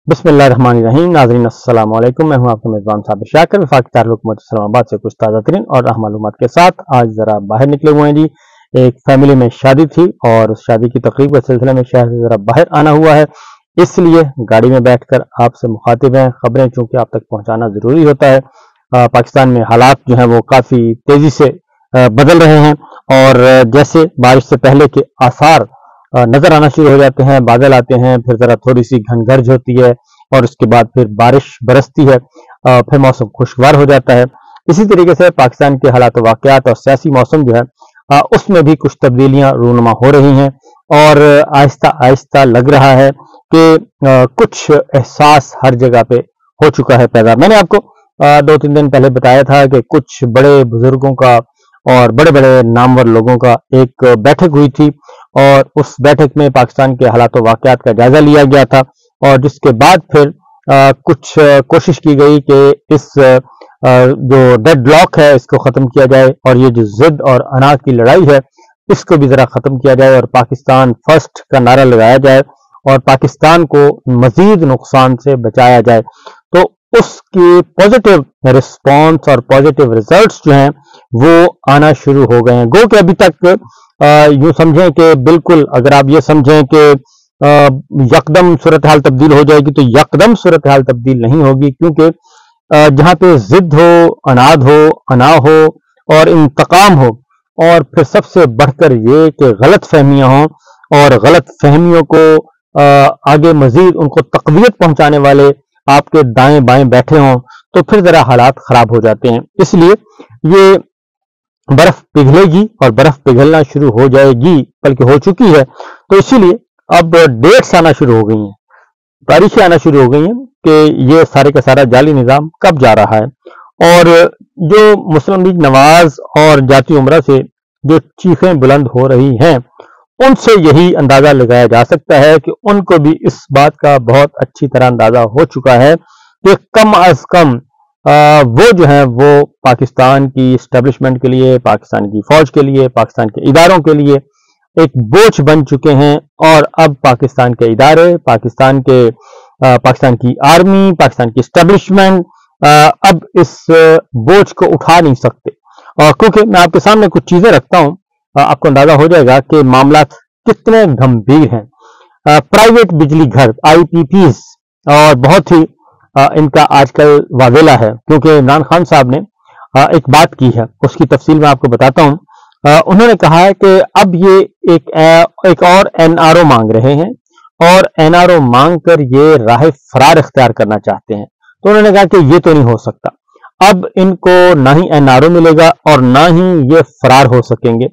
बिस्मिल्लाहिर्रहमानिर्रहीम। नाज़रीन अस्सलाम वालेकुम। मैं हूं आपका मेज़बान साबिर शाकिर, वफाकी दारुल इस्लामाबाद से कुछ ताज़ा तरीन और अहम मालूमात के साथ आज ज़रा बाहर निकले हुए हैं जी। एक फैमिली में शादी थी और उस शादी की तकरीब के सिलसिले में शहर से ज़रा बाहर आना हुआ है, इसलिए गाड़ी में बैठकर आपसे मुखातिब हैं। खबरें चूँकि आप तक पहुँचाना ज़रूरी होता है। पाकिस्तान में हालात जो हैं वो काफ़ी तेज़ी से बदल रहे हैं और जैसे बारिश से पहले के आसार नजर आना शुरू हो जाते हैं, बादल आते हैं, फिर जरा थोड़ी सी घनगर्ज होती है और उसके बाद फिर बारिश बरसती है, फिर मौसम खुशगवार हो जाता है। इसी तरीके से पाकिस्तान के हालात वाक़यात और सियासी मौसम जो है उसमें भी कुछ तब्दीलियां रूनुमा हो रही हैं और आहिस्ता आहिस्ता लग रहा है कि कुछ एहसास हर जगह पे हो चुका है पैदा। मैंने आपको 2-3 दिन पहले बताया था कि कुछ बड़े बुजुर्गों का और बड़े बड़े नामवर लोगों का एक बैठक हुई थी और उस बैठक में पाकिस्तान के हालात वाक़यात का जायजा लिया गया था और जिसके बाद फिर कुछ कोशिश की गई कि इस जो डेडलॉक है इसको ख़त्म किया जाए और ये जो जिद और अना की लड़ाई है इसको भी ज़रा ख़त्म किया जाए और पाकिस्तान फर्स्ट का नारा लगाया जाए और पाकिस्तान को मज़ीद नुकसान से बचाया जाए। तो उसकी पॉजिटिव रिस्पॉन्स और पॉजिटिव रिजल्ट्स जो हैं वो आना शुरू हो गए हैं। गो कि अभी तक यूं समझें कि बिल्कुल, अगर आप ये समझें कि यकदम सूरत हाल तब्दील हो जाएगी तो यकदम सूरत हाल तब्दील नहीं होगी, क्योंकि जहां पे जिद हो, अनाद हो, अना हो और इंतकाम हो और फिर सबसे बढ़कर ये कि गलत फहमियां हों और गलत फहमियों को आगे मजीद उनको तकवीत पहुंचाने वाले आपके दाएं बाएं बैठे हों तो फिर जरा हालात खराब हो जाते हैं। इसलिए ये बर्फ पिघलेगी और बर्फ पिघलना शुरू हो जाएगी, बल्कि हो चुकी है। तो इसीलिए अब डेट्स आना शुरू हो गई हैं, तारीखें आना शुरू हो गई हैं कि ये सारे का सारा जाली निज़ाम कब जा रहा है। और जो मुस्लिम लीग नवाज और जाती उमरा से जो चीखें बुलंद हो रही हैं उनसे यही अंदाजा लगाया जा सकता है कि उनको भी इस बात का बहुत अच्छी तरह अंदाजा हो चुका है कि कम अज कम वो जो है वो पाकिस्तान की इस्टेब्लिशमेंट के लिए, पाकिस्तान की फौज के लिए, पाकिस्तान के इदारों के लिए एक बोझ बन चुके हैं और अब पाकिस्तान के इदारे, पाकिस्तान की आर्मी, पाकिस्तान की इस्टेब्लिशमेंट अब इस बोझ को उठा नहीं सकते। क्योंकि मैं आपके सामने कुछ चीजें रखता हूं, आपको अंदाजा हो जाएगा कि मामला कितने गंभीर हैं। प्राइवेट बिजली घर IPPs और बहुत ही इनका आजकल वावेला है, क्योंकि इमरान खान साहब ने एक बात की है, उसकी तफसील मैं आपको बताता हूं। उन्होंने कहा है कि अब ये एक और NRO मांग रहे हैं और NRO मांग कर ये राह फरार इख्तियार करना चाहते हैं। तो उन्होंने कहा कि ये तो नहीं हो सकता, अब इनको ना ही NRO मिलेगा और ना ही ये फरार हो सकेंगे।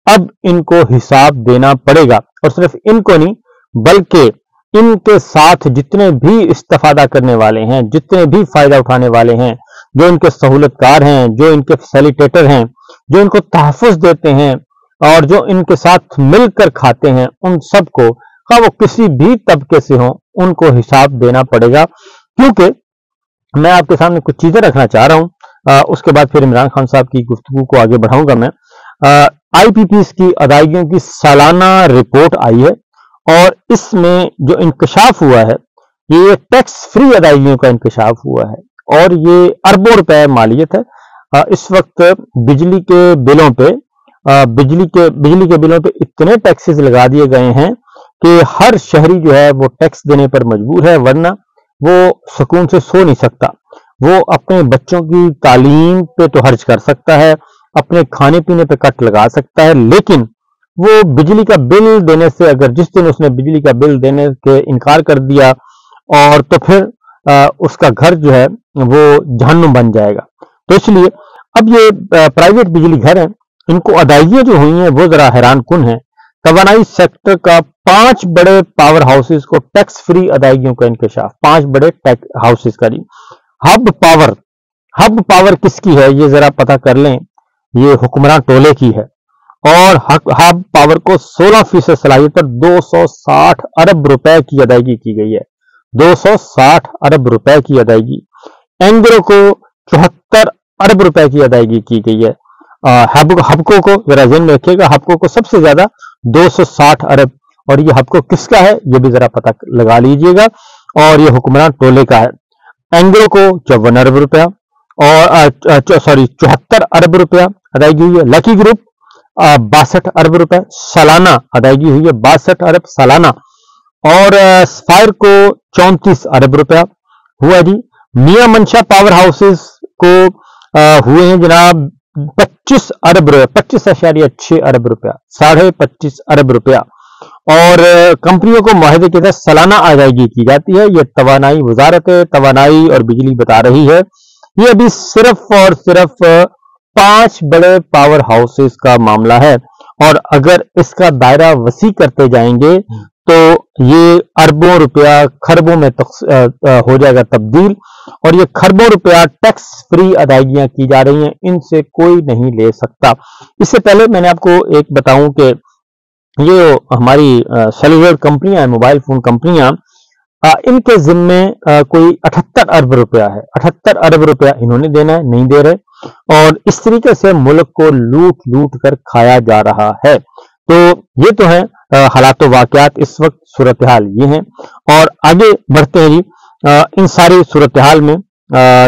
अब इनको हिसाब देना पड़ेगा और सिर्फ इनको नहीं बल्कि इनके साथ जितने भी इस्तेफादा करने वाले हैं, जितने भी फायदा उठाने वाले हैं, जो इनके सहूलतकार हैं, जो इनके फैसिलिटेटर हैं, जो इनको तहफ़्फ़ुज़ देते हैं और जो इनके साथ मिलकर खाते हैं, उन सबको, वो किसी भी तबके से हों, उनको हिसाब देना पड़ेगा। क्योंकि मैं आपके सामने कुछ चीजें रखना चाह रहा हूं, उसके बाद फिर इमरान खान साहब की गुफ्तगू को आगे बढ़ाऊंगा मैं। IPPs की अदायगियों की सालाना रिपोर्ट आई है और इसमें जो इंकशाफ हुआ है ये टैक्स फ्री अदायगियों का इंकशाफ हुआ है और ये अरबों रुपए मालियत है। इस वक्त बिजली के बिलों पे इतने टैक्सेस लगा दिए गए हैं कि हर शहरी जो है वो टैक्स देने पर मजबूर है, वरना वो सुकून से सो नहीं सकता। वो अपने बच्चों की तालीम पे तो खर्च कर सकता है, अपने खाने पीने पे कट लगा सकता है, लेकिन वो बिजली का बिल देने से, अगर जिस दिन उसने बिजली का बिल देने के इनकार कर दिया और तो फिर उसका घर जो है वो जहन्नुम बन जाएगा। तो इसलिए अब ये प्राइवेट बिजली घर हैं, इनको अदायगियां जो हुई हैं वो जरा हैरान कुन है। तवानाई सेक्टर का 5 बड़े पावर हाउसेस को टैक्स फ्री अदायगियों का इंकशाफ, 5 बड़े हाउसेस का जी। हब पावर किसकी है ये जरा पता कर लें, ये हुक्मरान टोले की है और हब पावर को 16% सलाहियत पर 260 अरब रुपए की अदायगी की गई है, 260 अरब रुपए की अदायगी। एंग्रो को 74 अरब रुपए की अदायगी की गई है। हबको को जरा ध्यान में रखिएगा, हबको को सबसे ज्यादा 260 अरब, और ये हबको किसका है ये भी जरा पता लगा लीजिएगा। और ये हुक्मरान टोले का है। एंग्रो को 54 अरब रुपया और 74 अरब रुपया अदायगी हुई है। लकी ग्रुप 62 अरब रुपया सालाना अदायगी हुई है, 62 अरब सालाना। और फायर को 34 अरब रुपया हुआ जी। मियां मंशा पावर हाउसेस को हुए हैं जनाब 25 अरब रुपया, 25.6 अरब रुपया, 25.5 अरब रुपया। और कंपनियों को मुआहदे के तहत सालाना अदायगी की जाती है। ये तवानाई वजारत तवानाई और बिजली बता रही है। ये अभी सिर्फ और सिर्फ 5 बड़े पावर हाउसेस का मामला है, और अगर इसका दायरा वसी करते जाएंगे तो ये अरबों रुपया खरबों में हो जाएगा तब्दील, और ये खरबों रुपया टैक्स फ्री अदायगियां की जा रही हैं, इनसे कोई नहीं ले सकता। इससे पहले मैंने आपको एक बताऊं कि ये हमारी सेलुलर कंपनियां, मोबाइल फोन कंपनियां, इनके जिम्मे कोई 78 अरब रुपया है। 78 अरब रुपया इन्होंने देना है, नहीं दे रहे, और इस तरीके से मुल्क को लूट लूट कर खाया जा रहा है। तो ये तो है हालात वाकयात, इस वक्त सूरत हाल ये है। और आगे बढ़ते हैं जी। इन सारी सूरत हाल में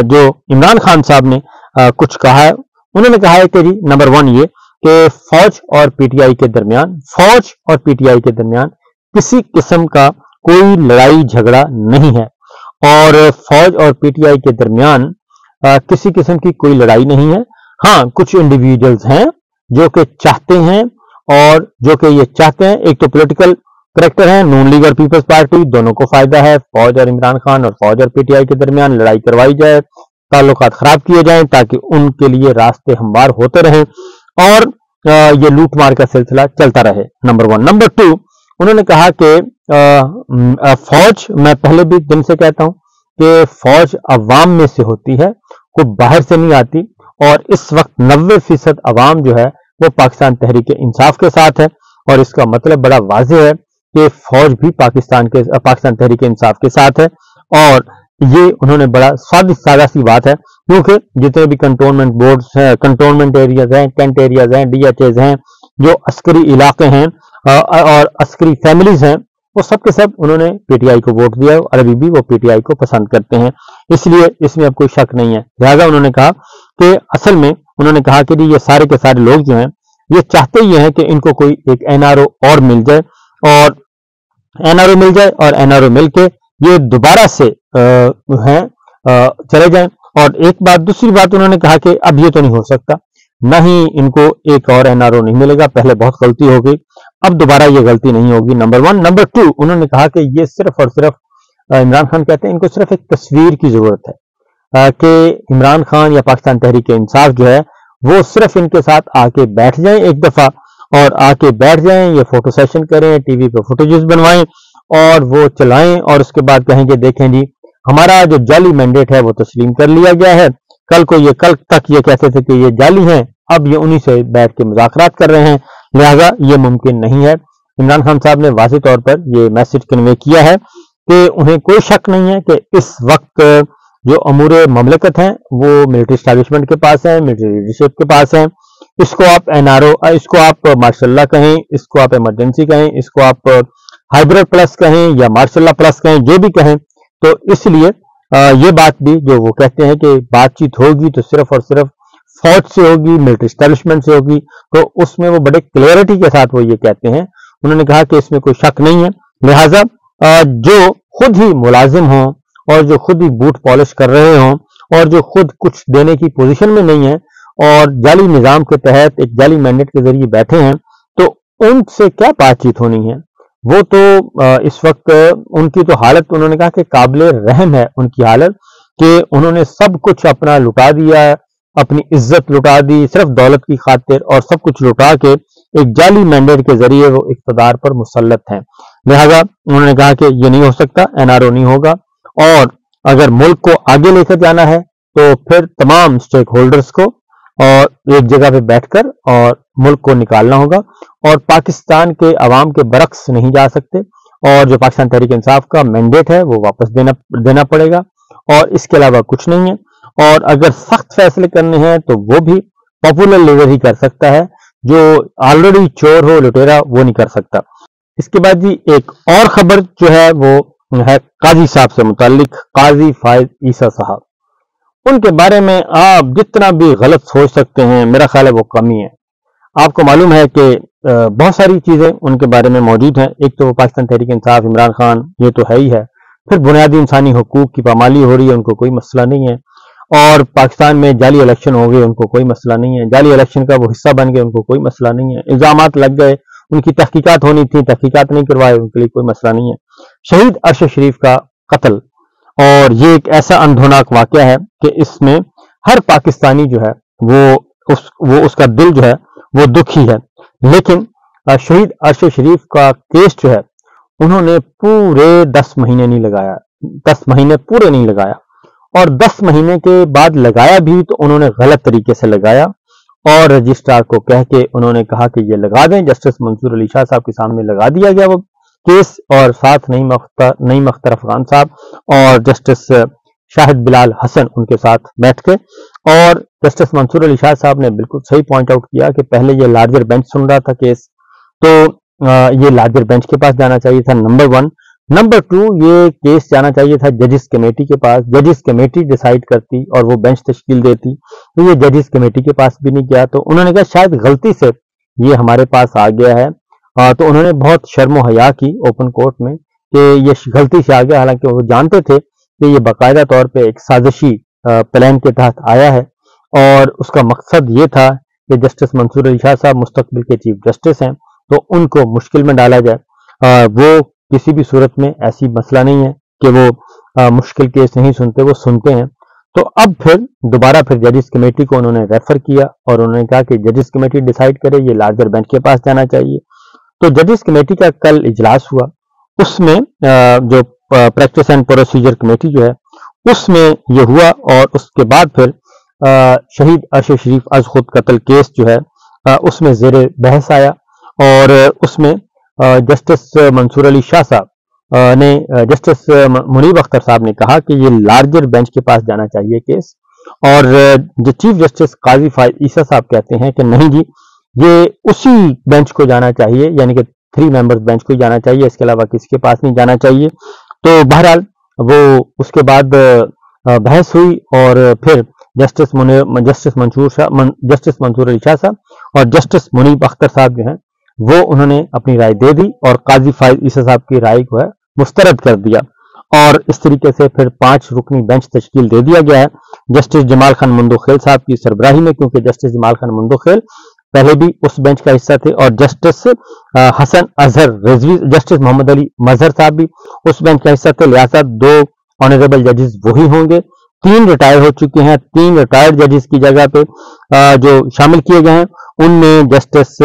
जो इमरान खान साहब ने कुछ कहा है, उन्होंने कहा है कि जी नंबर 1 ये कि फौज और पीटीआई के दरमियान किसी किस्म का कोई लड़ाई झगड़ा नहीं है, और फौज और पीटीआई के दरमियान किसी किस्म की कोई लड़ाई नहीं है। हाँ, कुछ इंडिविजुअल्स हैं जो कि चाहते हैं, और जो कि ये चाहते हैं, एक तो पॉलिटिकल करेक्टर है, नून लीग और पीपल्स पार्टी, दोनों को फायदा है, फौज और इमरान खान और फौज और पीटीआई के दरमियान लड़ाई करवाई जाए, ताल्लुकात खराब किए जाएं, ताकि उनके लिए रास्ते हमवार होते रहें और ये लूट मार का सिलसिला चलता रहे। नंबर 1। नंबर 2, उन्होंने कहा कि फौज, मैं पहले भी दिन से कहता हूं कि फौज अवाम में से होती है, कोई बाहर से नहीं आती, और इस वक्त 90% अवाम जो है वो पाकिस्तान तहरीक इंसाफ के साथ है, और इसका मतलब बड़ा वाज़ेह है कि फौज भी पाकिस्तान तहरीक इंसाफ के साथ है। और ये उन्होंने बड़ा सादा सी बात है, क्योंकि जितने भी कंटोनमेंट बोर्ड्स हैं, कंटोनमेंट एरियाज हैं, कैंट एरियाज हैं, डीएचएज हैं, जो अस्करी इलाके हैं और अस्करी फैमिलीज हैं, वो सब के सब उन्होंने पीटीआई को वोट दिया, और अभी भी वो पीटीआई को पसंद करते हैं, इसलिए इसमें अब कोई शक नहीं है। लिहाजा उन्होंने कहा कि असल में उन्होंने कहा कि ये सारे के सारे लोग जो हैं ये चाहते ही हैं कि इनको कोई एक एनआरओ और मिल जाए, और एनआरओ मिल के ये दोबारा से चले जाएं। और एक बात, दूसरी बात उन्होंने कहा कि अब ये तो नहीं हो सकता, नहीं इनको एक और एनआरओ नहीं मिलेगा, पहले बहुत गलती हो गई, अब दोबारा ये गलती नहीं होगी। नंबर 1। नंबर 2, उन्होंने कहा कि ये सिर्फ और सिर्फ इमरान खान कहते हैं इनको सिर्फ एक तस्वीर की जरूरत है, कि इमरान खान या पाकिस्तान तहरीक इंसाफ जो है वो सिर्फ इनके साथ आके बैठ जाएं एक दफा, और आके बैठ जाएं, ये फोटो सेशन करें, टीवी पे फुटेजेस बनवाएं और वो चलाएं, और उसके बाद कहेंगे देखें जी हमारा जो जाली मैंडेट है वो तस्लीम कर लिया गया है। कल तक ये कहते थे कि ये जाली हैं, अब ये उन्हीं से बैठ के मुज़ाकरात कर रहे हैं, लिहाजा ये मुमकिन नहीं है। इमरान खान साहब ने वाज़ेह तौर पर ये मैसेज कन्वे किया है कि उन्हें कोई शक नहीं है कि इस वक्त जो अमूरे ममलकत हैं वो मिलिट्री एस्टैब्लिशमेंट के पास है, मिलिट्री लीडरशिप के पास है। इसको आप एनआरओ, इसको आप मार्शल्ला कहें, इसको आप इमरजेंसी कहें, इसको आप हाइब्रिड प्लस कहें या मार्शल्ला प्लस कहें, जो भी कहें, तो इसलिए ये बात भी जो वो कहते हैं कि बातचीत होगी तो सिर्फ और सिर्फ फौज से होगी, मिलिट्री एस्टैब्लिशमेंट से होगी, तो उसमें वो बड़े क्लियरिटी के साथ वो ये कहते हैं। उन्होंने कहा कि इसमें कोई शक नहीं है, लिहाजा जो खुद ही मुलाजिम हों और जो खुद ही बूट पॉलिश कर रहे हों और जो खुद कुछ देने की पोजीशन में नहीं है और जाली निजाम के तहत एक जाली मैंडेट के जरिए बैठे हैं, तो उनसे क्या बातचीत होनी है। वो तो इस वक्त उनकी तो हालत, उन्होंने कहा कि काबिल रहम है उनकी हालत, कि उन्होंने सब कुछ अपना लुटा दिया, अपनी इज्जत लुटा दी सिर्फ दौलत की खातिर, और सब कुछ लुटा के एक जाली मैंडेट के जरिए वो इख्तिदार पर मुसल्लत हैं। लिहाजा उन्होंने कहा कि ये नहीं हो सकता, एनआरओ नहीं होगा, और अगर मुल्क को आगे लेकर जाना है तो फिर तमाम स्टेक होल्डर्स को और एक जगह पे बैठकर और मुल्क को निकालना होगा, और पाकिस्तान के अवाम के बरक्स नहीं जा सकते, और जो पाकिस्तान तहरीक इंसाफ का मैंडेट है वो वापस देना पड़ेगा, और इसके अलावा कुछ नहीं है। और अगर सख्त फैसले करने हैं तो वो भी पॉपुलर लीडर ही कर सकता है, जो ऑलरेडी चोर हो, लुटेरा, वो नहीं कर सकता। इसके बाद जी एक और खबर जो है वो ہے قاضی صاحب سے متعلق، قاضی فائز عیسیٰ صاحب۔ ان کے بارے میں آپ جتنا بھی غلط سوچ سکتے ہیں، میرا خیال ہے وہ کمی ہے۔ آپ کو معلوم ہے کہ بہت ساری چیزیں ان کے بارے میں موجود ہیں۔ ایک تو وہ پاکستان تحریک انصاف، عمران خان، یہ تو ہے ہی ہے۔ پھر بنیادی انسانی حقوق کی پامالی ہو رہی ہے، ان کو کوئی مسئلہ نہیں ہے۔ اور پاکستان میں جعلی الیکشن ہو گئے، ان کو کوئی مسئلہ نہیں ہے۔ جعلی الیکشن کا وہ حصہ بن گئے، ان کو کوئی مسئلہ نہیں ہے۔ الزامات لگ گئے، ان کی تحقیقات ہونی تھی، تحقیقات نہیں کروائے، ان کے لیے کوئی مسئلہ نہیں ہے۔ شہید ارشد شریف کا قتل، اور یہ ایک ایسا اندھوناک واقعہ ہے کہ اس میں ہر پاکستانی جو ہے وہ اس کا دل جو ہے وہ دکھی ہے۔ لیکن شہید ارشد شریف کا کیس جو ہے انہوں نے پورے 10 مہینے نہیں لگایا، 10 مہینے پورے نہیں لگایا، اور 10 مہینے کے بعد لگایا بھی تو انہوں نے غلط طریقے سے لگایا، اور رجسٹرار کو کہہ کے انہوں نے کہا کہ یہ لگا دیں۔ جسٹس منصور علی شاہ صاحب کے سامنے لگا دیا گیا وہ کیس، اور ساتھ نعیم اختر افغان صاحب اور جسٹس شاہد بلال حسن ان کے ساتھ بیٹھ کے، اور جسٹس منصور علی شاہ صاحب نے بالکل صحیح پوائنٹ آؤٹ کیا کہ پہلے یہ لارجر بینچ سن رہا تھا کیس، تو یہ لارجر بینچ کے پاس جانا چاہیے تھا، نمبر 1۔ نمبر 2، یہ کیس جانا چاہیے تھا ججز کمیٹی کے پاس، ججز کمیٹی ڈیسائیڈ کرتی اور وہ بینچ تشکیل دیتی، تو یہ ججز کمیٹی کے پاس بھی نہیں گیا، تو انہوں نے کہا شاید غلطی سے یہ ہمارے پاس آ گیا ہے، تو انہوں نے بہت شرم و حیا کی اوپن کورٹ میں کہ یہ غلطی سے آ گیا، حالانکہ وہ جانتے تھے کہ یہ باقاعدہ طور پہ ایک سازشی پلان کے تحت آیا ہے، اور اس کا مقصد یہ تھا کہ جسٹس منصور علی شاہ صاحب مستقبل کے چیف جسٹس ہیں، تو ان کو مشکل میں ڈالا جائے۔ وہ کسی بھی صورت میں ایسی مسئلہ نہیں ہے کہ وہ مشکل کیس نہیں سنتے، وہ سنتے ہیں۔ تو اب پھر دوبارہ ججز کمیٹی کو انہوں نے ریفر کیا، اور انہوں نے کہا کہ ججز کمیٹی ڈیسائیڈ کرے، یہ لارجر بینچ کے پاس جانا چاہیے۔ تو ججز کمیٹی کا کل اجلاس ہوا، اس میں جو پریکٹس اینڈ پروسیجر کمیٹی جو ہے اس میں یہ ہوا، اور اس کے بعد پھر شہید ارشد شریف از خود قتل کیس جو ہے اس میں زیر بحث آیا، اور اس میں جسٹس منصور علی شاہ صاحب نے جسٹس منیب اختر صاحب نے کہا کہ یہ لارجر بینچ کے پاس جانا چاہیے کیس، اور جو چیف جسٹس قاضی فائز عیسیٰ صاحب کہتے ہیں کہ نہیں جی، یہ اسی بینچ کو جانا چاہیے، یعنی کہ 3 ممبرز بینچ کو جانا چاہیے، اس کے علاوہ کسی کے پاس نہیں جانا چاہیے۔ تو بہرحال وہ اس کے بعد بحث ہوئی، اور پھر جسٹس منصور علی شاہ صاحب اور جسٹس منیب اختر صاحب جو ہیں وہ انہوں نے اپنی رائے دے دی، اور قاضی فائز عیسیٰ صاحب کی رائے کو ہے مسترد کر دیا، اور اس طریقے سے پھر 5 رکنی بینچ تشکیل دے دیا گیا ہے جسٹس جمال خان مندوخیل صاحب کی سربراہی میں، کیونکہ جسٹس جمال خان مندوخیل پہلے بھی اس بینچ کا حصہ تھے، اور جسٹس حسن اظہر رضوی، جسٹس محمد علی مظہر صاحب بھی اس بینچ کا حصہ تھے، لہذا 2 آنریبل ججز وہی ہوں گے۔ 3 ریٹائر ہو چکے ہیں، 3 ریٹائرڈ ججز کی جگہ پہ جو شامل کیے گئے ہیں ان میں جسٹس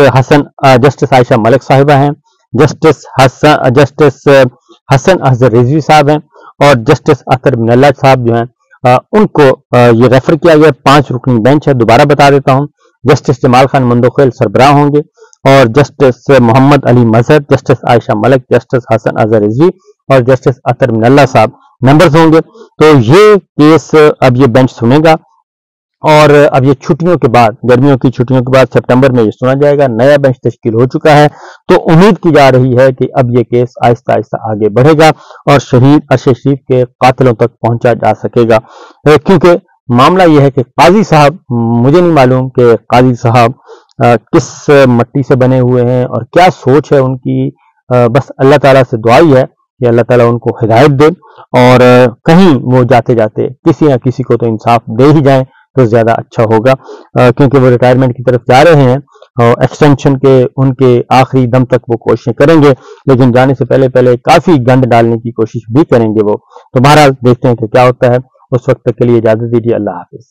عائشہ ملک صاحبہ ہیں، جسٹس حسن اظہر رضوی صاحب ہیں، اور جسٹس اطہر من اللہ صاحب جو ہیں ان کو یہ ریفر کیا گیا۔ 5 رکنی بینچ ہے، دوبارہ بتا دیتا ہوں۔ جسٹس جمال خان مندوخیل سربراہ ہوں گے، اور جسٹس محمد علی مظہر، جسٹس عائشہ ملک، جسٹس حسن اظہر رضوی اور جسٹس اطہر من اللہ صاحب ممبرز ہوں گے۔ تو یہ کیس اب یہ بینچ سنے گا، اور اب یہ چھٹیوں کے بعد، گرمیوں کی چھٹیوں کے بعد سپٹمبر میں یہ سنا جائے گا۔ نیا بینچ تشکیل ہو چکا ہے، تو امید کی جا رہی ہے کہ اب یہ کیس آہستہ آہستہ آگے بڑھے گا اور شہید ارشد شریف کے قاتلوں تک پہنچا جا سکے گا، کیونکہ معاملہ یہ ہے کہ قاضی صاحب، مجھے نہیں معلوم کہ قاضی صاحب کس مٹی سے بنے ہوئے ہیں اور کیا سوچ ہے ان کی، بس اللہ تعالیٰ سے دعا ہی ہے کہ اللہ تعالیٰ ان کو ہدایت دے، اور کہیں وہ جاتے جاتے کسی نہ کسی کو تو انصاف دے ہی جائیں تو زیادہ اچھا ہوگا، کیونکہ وہ ریٹائرمنٹ کی طرف جا رہے ہیں، اور ایکسٹینشن کے ان کے آخری دم تک وہ کوششیں کریں گے، لیکن جانے سے پہلے کافی گند ڈالنے کی کوشش بھی کریں گے وہ۔ تو بہرحال دیکھتے ہیں کہ کیا ہوتا ہے، اس وقت تک کے لیے اجازت دیجیے، اللہ حافظ۔